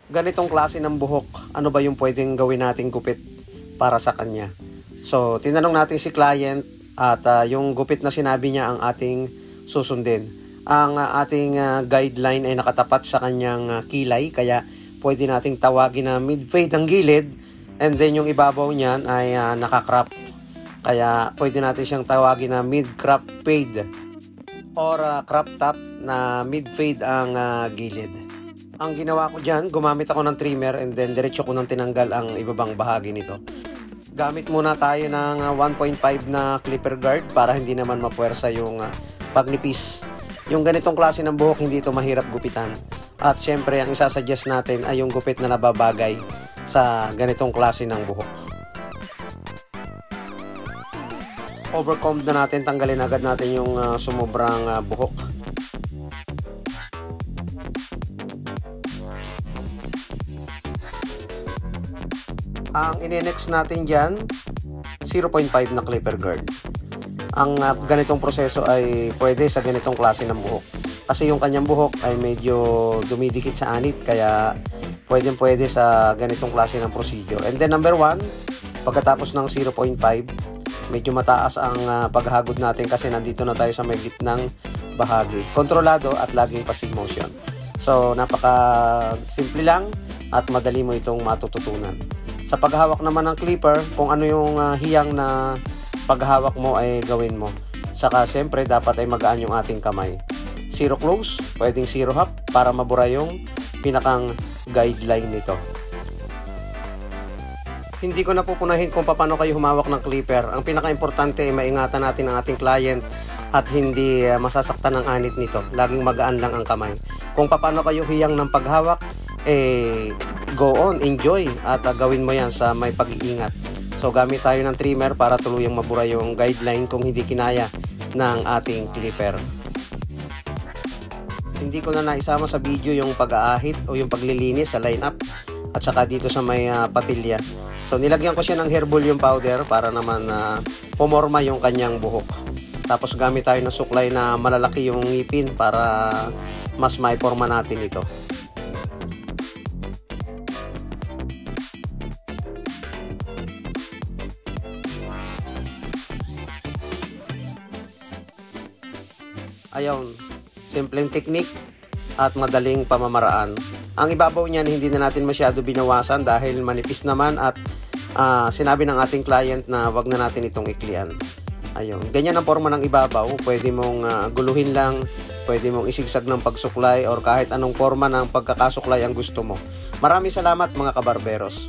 ganitong klase ng buhok, ano ba yung pwedeng gawin nating gupit para sa kanya. So, tinanong natin si client at yung gupit na sinabi niya ang ating susundin. Ang ating guideline ay nakatapat sa kanyang kilay, kaya pwede nating tawagin na mid-fade ang gilid, and then yung ibabaw niyan ay nakakrop. Kaya pwede natin siyang tawagin na mid-crop fade or crop top na mid-fade ang gilid. Ang ginawa ko dyan, gumamit ako ng trimmer and then diretso ko nang tinanggal ang ibabang bahagi nito. Gamit muna tayo ng 1.5 na clipper guard para hindi naman mapuwersa yung pagnipis. Yung ganitong klase ng buhok, hindi ito mahirap gupitan. At syempre, ang isasuggest natin ay yung gupit na nababagay sa ganitong klase ng buhok. Overcomb na natin, tanggalin agad natin yung sumubrang buhok. Ang ine-next natin dyan, 0.5 na clipper guard. Ang ganitong proseso ay pwede sa ganitong klase ng buhok. Kasi yung kanyang buhok ay medyo dumidikit sa anit, kaya pwede sa ganitong klase ng procedure. And then number 1, pagkatapos ng 0.5, medyo mataas ang paghagod natin kasi nandito na tayo sa may gitnang bahagi. Kontrolado at laging passive motion. So, napaka simple lang at madali mo itong matututunan. Sa paghawak naman ng clipper, kung ano yung hiyang na paghawak mo ay gawin mo. Saka siyempre dapat ay magaan yung ating kamay. Zero close, pwedeng zero half para mabura yung pinakang guideline nito. Hindi ko napupunahin kung paano kayo humawak ng clipper. Ang pinaka-importante ay maingatan natin ang ating client at hindi masasaktan ng anit nito. Laging magaan lang ang kamay. Kung paano kayo hiyang ng paghawak, go on, enjoy at gawin mo yan sa may pag-iingat. So gamit tayo ng trimmer para tuluyang mabura yung guideline kung hindi kinaya ng ating clipper. Hindi ko na naisama sa video yung pag-aahit o yung paglilinis sa line-up at saka dito sa may patilya. So nilagyan ko siya ng hair volume powder para naman pumorma yung kanyang buhok. Tapos gamit tayo ng suklay na malalaki yung ngipin para mas maiporma natin ito. Ayun, simpleng technique at madaling pamamaraan. Ang ibabaw niyan hindi na natin masyado binawasan dahil manipis naman at sinabi ng ating client na wag na natin itong iklian. Ayun, ganyan ang forma ng ibabaw. Pwede mong guluhin lang, pwede mong isigsag ng pagsuklay or kahit anong forma ng pagkakasuklay ang gusto mo. Maraming salamat mga kabarberos.